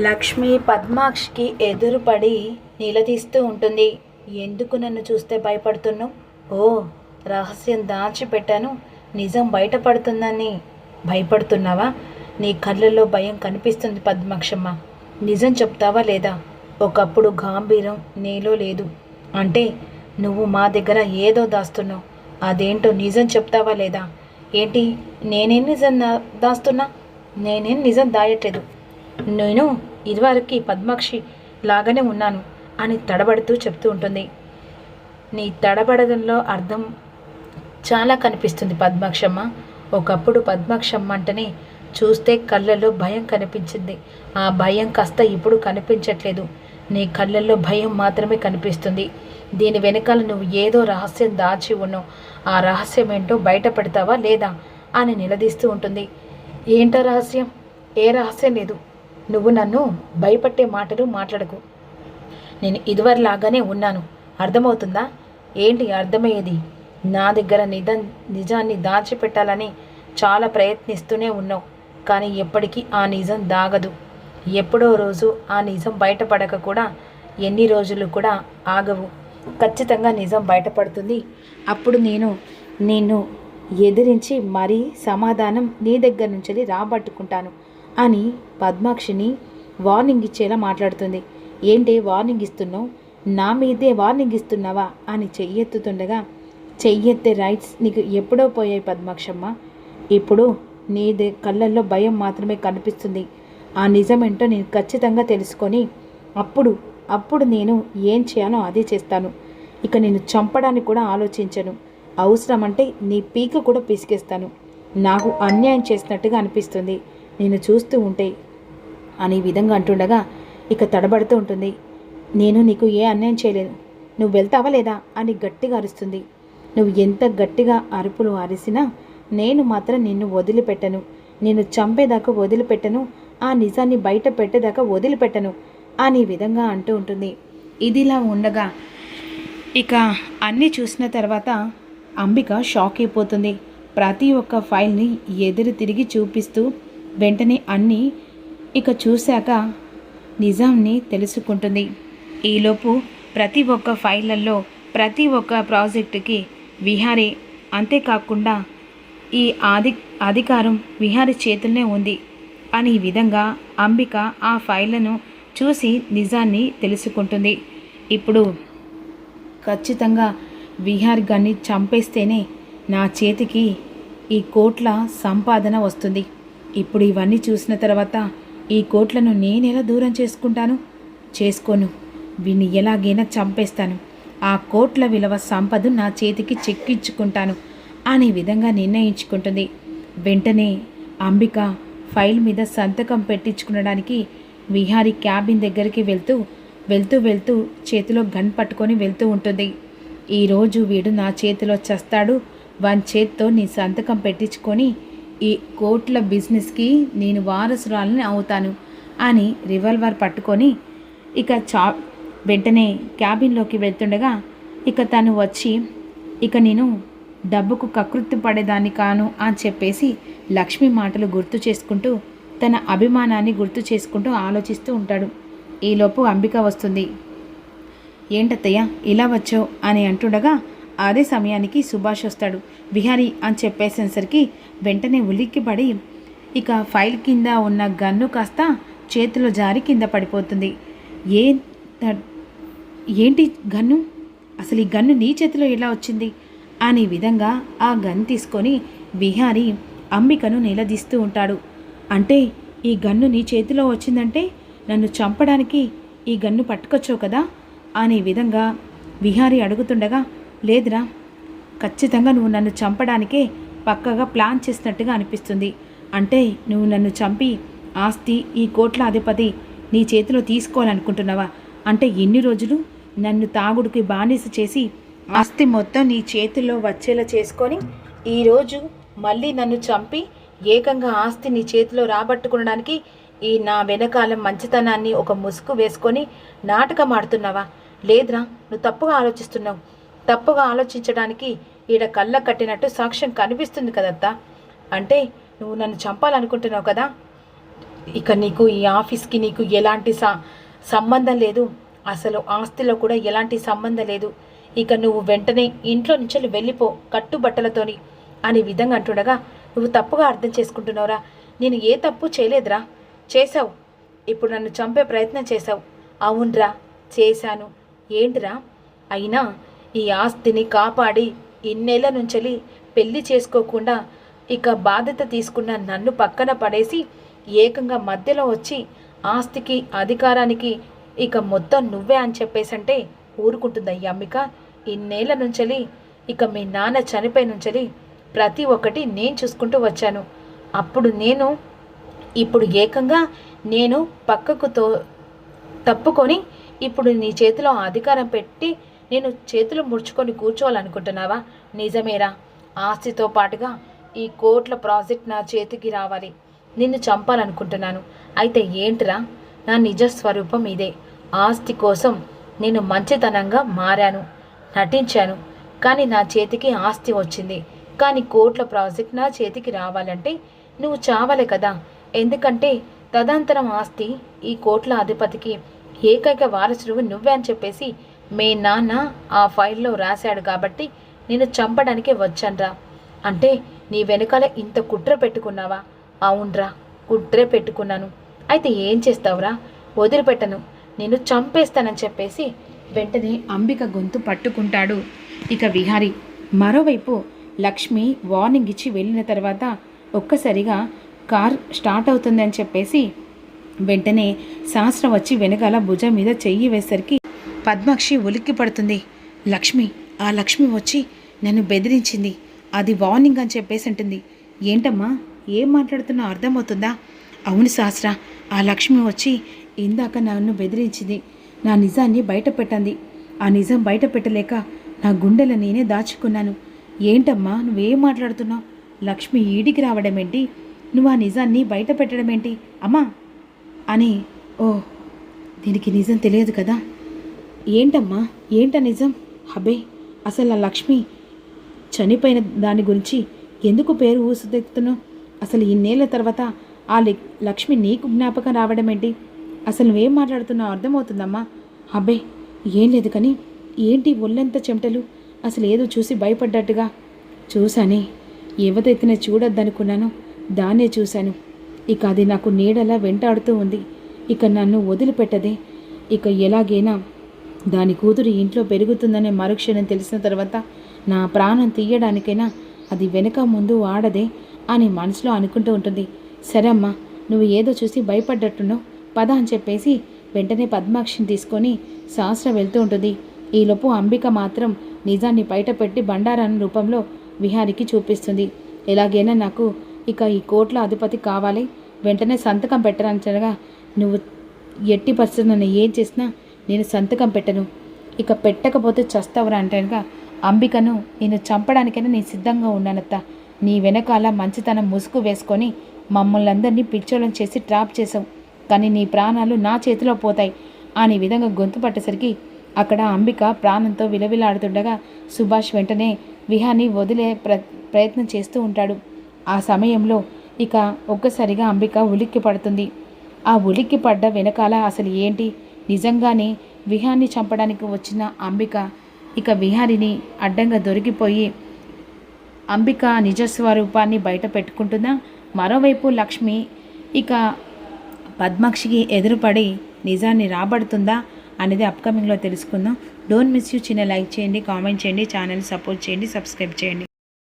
లక్ష్మి పద్మాక్షికి ఎదురుపడి నిలదీస్తూ ఉంటుంది. ఎందుకు నన్ను చూస్తే భయపడుతున్నావు? ఓ, రహస్యం దాచిపెట్టాను, నిజం బయటపడుతుందని భయపడుతున్నావా? నీ కళ్ళల్లో భయం కనిపిస్తుంది పద్మాక్షమ్మ. నిజం చెప్తావా లేదా? ఒకప్పుడు గాంభీరం నీలో లేదు అంటే నువ్వు మా దగ్గర ఏదో దాస్తున్నావు. అదేంటో నిజం చెప్తావా లేదా? ఏంటి, నేనేం నిజం దాస్తున్నా? నేనేం నిజం దాయట్లేదు. నేను ఇదివరకు పద్మాక్షి లాగానే ఉన్నాను అని తడబడుతూ చెప్తూ ఉంటుంది. నీ తడబడడంలో అర్థం చాలా కనిపిస్తుంది పద్మాక్షమ్మ. ఒకప్పుడు పద్మాక్షమ్మ అంటేనే చూస్తే కళ్ళల్లో భయం కనిపించింది. ఆ భయం కాస్త ఇప్పుడు కనిపించట్లేదు. నీ కళ్ళల్లో భయం మాత్రమే కనిపిస్తుంది. దీని వెనకాల నువ్వు ఏదో రహస్యం దాచి ఉన్నావు. ఆ రహస్యం ఏంటో బయట పెడతావా లేదా అని నిలదీస్తూ ఉంటుంది. ఏంటో రహస్యం? ఏ రహస్యం లేదు. నువ్వు నన్ను భయపట్టే మాటలు మాట్లాడకు. నేను ఇదివరలాగానే ఉన్నాను, అర్థమవుతుందా? ఏంటి అర్థమయ్యేది? నా దగ్గర నిజాన్ని దాచిపెట్టాలని చాలా ప్రయత్నిస్తూనే ఉన్నావు, కానీ ఎప్పటికీ ఆ నిజం దాగదు. ఎప్పుడో రోజు ఆ నిజం బయటపడక కూడా ఎన్ని రోజులు కూడా ఆగవు. ఖచ్చితంగా నిజం బయటపడుతుంది. అప్పుడు నిన్ను ఎదిరించి మరీ సమాధానం నీ దగ్గర నుంచి రాబట్టుకుంటాను అని పద్మాక్షిని వార్నింగ్ ఇచ్చేలా మాట్లాడుతుంది. ఏంటి వార్నింగ్ ఇస్తున్నావు? నా మీదే వార్నింగ్ ఇస్తున్నావా అని చెయ్యెత్తుతుండగా, చెయ్యెత్తే రైట్స్ నీకు ఎప్పుడో పోయాయి పద్మాక్షమ్మ. ఇప్పుడు నీ కళ్ళల్లో భయం మాత్రమే కనిపిస్తుంది. ఆ నిజమేంటో నేను ఖచ్చితంగా తెలుసుకొని అప్పుడు నేను ఏం చేయాలో అదే చేస్తాను. ఇక నేను చంపడానికి కూడా ఆలోచించను. అవసరమంటే నీ పీక కూడా పిసికేస్తాను. నాకు అన్యాయం చేసినట్టుగా అనిపిస్తుంది నేను చూస్తూ ఉంటే అని విధంగా అంటుండగా ఇక తడబడుతూ ఉంటుంది. నేను నీకు ఏ అన్యాయం చేయలేదు, నువ్వు వెళ్తావా లేదా అని గట్టిగా అరుస్తుంది. నువ్వు ఎంత గట్టిగా అరుపులు అరిసినా నేను మాత్రం నిన్ను వదిలిపెట్టను. నిన్ను చంపేదాకా వదిలిపెట్టను. ఆ నిజాన్ని బయట పెట్టేదాకా వదిలిపెట్టను అని విధంగా అంటూ ఉంటుంది. ఇదిలా ఉండగా ఇక అన్నీ చూసిన తర్వాత అంబిక షాక్ అయిపోతుంది. ప్రతి ఒక్క ఫైల్ని ఎదురు తిరిగి చూపిస్తూ వెంటనే అన్నీ ఇక చూశాక నిజాన్ని తెలుసుకుంటుంది. ఈలోపు ప్రతి ఒక్క ఫైళ్ళల్లో ప్రతి ఒక్క ప్రాజెక్టుకి విహారీ, అంతేకాకుండా ఈ అధికారం విహారీ చేతుల్నే ఉంది అని విధంగా అంబిక ఆ ఫైళ్లను చూసి నిజాన్ని తెలుసుకుంటుంది. ఇప్పుడు ఖచ్చితంగా విహారీ గారిని చంపేస్తేనే నా చేతికి ఈ కోట్ల సంపాదన వస్తుంది. ఇప్పుడు ఇవన్నీ చూసిన తర్వాత ఈ కోట్లను నేనెలా దూరం చేసుకోను. వీన్ని ఎలాగైనా చంపేస్తాను. ఆ కోట్ల విలువ సంపద నా చేతికి చెక్కించుకుంటాను అనే విధంగా నిర్ణయించుకుంటుంది. వెంటనే అంబిక ఫైల్ మీద సంతకం పెట్టించుకునడానికి విహారీ క్యాబిన్ దగ్గరికి వెళ్తూ చేతిలో గన్ పట్టుకొని వెళ్తూ ఉంటుంది. ఈరోజు వీడు నా చేతిలో చస్తాడు, వాని చేత్తో నీ సంతకం పెట్టించుకొని ఈ కోట్ల బిజినెస్కి నేను వారసురాలని అవుతాను అని రివాల్వర్ పట్టుకొని ఇక వెంటనే క్యాబిన్లోకి వెళ్తుండగా ఇక తను వచ్చి ఇక నేను డబ్బుకు కకృతి పడేదాన్ని కాను అని చెప్పేసి లక్ష్మి మాటలు గుర్తు చేసుకుంటూ తన అభిమానాన్ని గుర్తు చేసుకుంటూ ఆలోచిస్తూ ఉంటాడు. ఈలోపు అంబిక వస్తుంది. ఏంటత్తయ్య ఇలా వచ్చావు అని అంటుండగా అదే సమయానికి సుభాష్ వస్తాడు. విహారీ అని చెప్పేసేసరికి వెంటనే ఉలిక్కిపడి ఇక ఫైల్ కింద ఉన్న గన్ను కాస్త చేతిలో జారి కింద పడిపోతుంది. ఏంటి గన్ను? అసలు ఈ గన్ను నీ చేతిలో ఎలా వచ్చింది అనే విధంగా ఆ గన్ తీసుకొని విహారీ అంబికను నిలదీస్తూ ఉంటాడు. అంటే ఈ గన్ను నీ చేతిలో వచ్చిందంటే నన్ను చంపడానికి ఈ గన్ను పట్టుకొచ్చావు కదా అనే విధంగా విహారీ అడుగుతుండగా, లేదురా, ఖచ్చితంగా నువ్వు నన్ను చంపడానికే పక్కగా ప్లాన్ చేసినట్టుగా అనిపిస్తుంది. అంటే నువ్వు నన్ను చంపి ఆస్తి, ఈ కోట్ల అధిపతి నీ చేతిలో తీసుకోవాలనుకుంటున్నావా? అంటే ఎన్ని రోజులు నన్ను తాగుడికి బానిస చేసి ఆస్తి మొత్తం నీ చేతుల్లో వచ్చేలా చేసుకొని ఈరోజు మళ్ళీ నన్ను చంపి ఏకంగా ఆస్తి నీ చేతిలో రాబట్టుకోవడానికి ఈ నా వెనకాల మంచితనాన్ని ఒక ముసుగు వేసుకొని నాటకం ఆడుతున్నావా? లేదురా, నువ్వు తప్పుగా ఆలోచిస్తున్నావు. తప్పుగా ఆలోచించడానికి ఈడ కళ్ళ కట్టినట్టు సాక్ష్యం కనిపిస్తుంది కదత్తా. అంటే నువ్వు నన్ను చంపాలనుకుంటున్నావు కదా? ఇక నీకు ఈ ఆఫీస్కి నీకు ఎలాంటి సంబంధం లేదు, అసలు ఆస్తిలో కూడా ఎలాంటి సంబంధం లేదు. ఇక నువ్వు వెంటనే ఇంట్లో నుంచి వెళ్ళిపో కట్టుబట్టలతోని అనే విధంగా అంటుండగా, నువ్వు తప్పుగా అర్థం చేసుకుంటున్నావురా, నేను ఏ తప్పు చేయలేదురా. చేశావు, ఇప్పుడు నన్ను చంపే ప్రయత్నం చేశావు. అవునరా చేశాను. ఏంటిరా, అయినా ఈ ఆస్తిని కాపాడి ఇన్నేళ్ల నుంచి పెళ్లి చేసుకోకుండా ఇక బాధ్యత తీసుకున్న నన్ను పక్కన పడేసి ఏకంగా మధ్యలో వచ్చి ఆస్తికి అధికారానికి ఇక మొత్తం నువ్వే అని చెప్పేసంటే ఊరుకుంటుంది ఈ అంబిక. ఇన్నేళ్ల నుంచి ఇక మీ నాన్న చనిపోయి నుంచి ప్రతి ఒక్కటి నేను చూసుకుంటూ వచ్చాను. అప్పుడు ఇప్పుడు ఏకంగా నేను పక్కకు తప్పుకొని ఇప్పుడు నీ చేతిలో అధికారం పెట్టి నేను చేతులు ముడుచుకొని కూర్చోవాలనుకుంటున్నావా? నిజమేరా, ఆస్తితో పాటుగా ఈ కోట్ల ప్రాజెక్ట్ నా చేతికి రావాలి. నిన్ను చంపాలనుకుంటున్నాను. అయితే ఏంటిరా, నా నిజ స్వరూపం ఇదే. ఆస్తి కోసం నేను మంచితనంగా మారాను, నటించాను. కానీ నా చేతికి ఆస్తి వచ్చింది. కానీ కోట్ల ప్రాజెక్ట్ నా చేతికి రావాలంటే నువ్వు చావాలి కదా. ఎందుకంటే తదనంతరం ఆస్తి ఈ కోట్ల అధిపతికి ఏకైక వారసుడు నువ్వే అని చెప్పేసి మీ నాన్న ఆ ఫైల్లో రాశాడు. కాబట్టి నేను చంపడానికే వచ్చానురా. అంటే నీ వెనకాల ఇంత కుట్ర పెట్టుకున్నావా? అవునరా, కుట్రే పెట్టుకున్నాను. అయితే ఏం చేస్తావురా? వదిలిపెట్టను, నేను చంపేస్తానని చెప్పేసి వెంటనే అంబిక గొంతు పట్టుకుంటాడు ఇక విహారీ. మరోవైపు లక్ష్మి వార్నింగ్ ఇచ్చి వెళ్ళిన తర్వాత ఒక్కసారిగా కార్ స్టార్ట్ అవుతుందని చెప్పేసి వెంటనే శాస్త్రం వచ్చి వెనకాల భుజం మీద చెయ్యి వేసరికి పద్మాక్షి ఉలిక్కి పడుతుంది. ఆ లక్ష్మి వచ్చి నన్ను బెదిరించింది, అది వార్నింగ్ అని చెప్పేసి అంటుంది. ఏంటమ్మా, ఏం మాట్లాడుతున్నా అర్థమవుతుందా? అవును శాస్త్ర, ఆ లక్ష్మి వచ్చి ఇందాక నన్ను బెదిరించింది, నా నిజాన్ని బయట పెట్టండి. ఆ నిజం బయట పెట్టలేక నా గుండెల నేనే దాచుకున్నాను. ఏంటమ్మా నువ్వేం మాట్లాడుతున్నావు? లక్ష్మి ఈడికి రావడం ఏంటి? నువ్వు ఆ నిజాన్ని బయట పెట్టడం ఏంటి అమ్మా అని. ఓ, దీనికి నిజం తెలియదు కదా. ఏంటమ్మా, ఏంట నిజం? అబ్బే, అసలు ఆ లక్ష్మి చనిపోయిన దాని గురించి ఎందుకు పేరు ఊసుదెక్కుతున్నావు? అసలు ఇన్నేళ్ల తర్వాత ఆ లక్ష్మి నీకు జ్ఞాపకం రావడం ఏంటి? అసలు నువ్వేం మాట్లాడుతున్నావు అర్థమవుతుందమ్మా? అబ్బే ఏం లేదు, కానీ ఏంటి ఒళ్ళంత చెమటలు? అసలు ఏదో చూసి భయపడ్డట్టుగా చూశానే. ఎవతెత్తిన చూడొద్దనుకున్నాను, దాన్నే చూశాను. ఇక అది నాకు నీడలా వెంటాడుతూ ఉంది. ఇక నన్ను వదిలిపెట్టదే. ఇక ఎలాగైనా దాని కూతురు ఇంట్లో పెరుగుతుందనే మరుక్షణం తెలిసిన తర్వాత నా ప్రాణం తీయడానికైనా అది వెనక ముందు ఆడదే అని మనసులో అనుకుంటూ ఉంటుంది. సరే అమ్మా, నువ్వు ఏదో చూసి భయపడ్డట్టున్నావు, పద అని చెప్పేసి వెంటనే పద్మాక్షిని తీసుకొని శాస్త్ర వెళ్తూ ఉంటుంది. ఈలోపు అంబిక మాత్రం నిజాన్ని బయటపెట్టి బండారాన్ని రూపంలో విహారికి చూపిస్తుంది. ఎలాగైనా నాకు ఇక ఈ కోట్ల అధిపతి కావాలి, వెంటనే సంతకం పెట్టరానిచనగా, నువ్వు ఎట్టి పరిస్థితి నన్ను ఏం చేసినా నేను సంతకం పెట్టను, ఇక పెట్టకపోతే చస్తావురా అంటేగా, అంబికను నేను చంపడానికైనా నేను సిద్ధంగా ఉన్నానత్త. నీ వెనకాల మంచితనం ముసుగు వేసుకొని మమ్మల్ని అందరినీ పిచ్చోళ్ళని చేసి ట్రాప్ చేసావు, కానీ నీ ప్రాణాలు నా చేతిలో పోతాయి అనే విధంగా గొంతు పట్టేసరికి అక్కడ అంబిక ప్రాణంతో విలవిలాడుతుండగా సుభాష్ వెంటనే విహాన్ని వదిలే ప్రయత్నం చేస్తూ ఉంటాడు. ఆ సమయంలో ఇక ఒక్కసారిగా అంబిక ఉలిక్కి పడుతుంది. ఆ ఉలిక్కి పడ్డ వెనకాల అసలు ఏంటి? నిజంగానే విహాన్ని చంపడానికి వచ్చిన అంబిక ఇక విహారిని అడ్డంగా దొరికిపోయి అంబిక నిజస్వరూపాన్ని బయట పెట్టుకుంటుందా? మరోవైపు లక్ష్మి ఇక పద్మాక్షికి ఎదురుపడి నిజాన్ని రాబడుతుందా అనేది అప్కమింగ్లో తెలుసుకుందాం. Don't miss you. చిన్న లైక్ చేయండి, కామెంట్ చేయండి, ఛానల్ సపోర్ట్ చేయండి, సబ్స్క్రైబ్ చేయండి.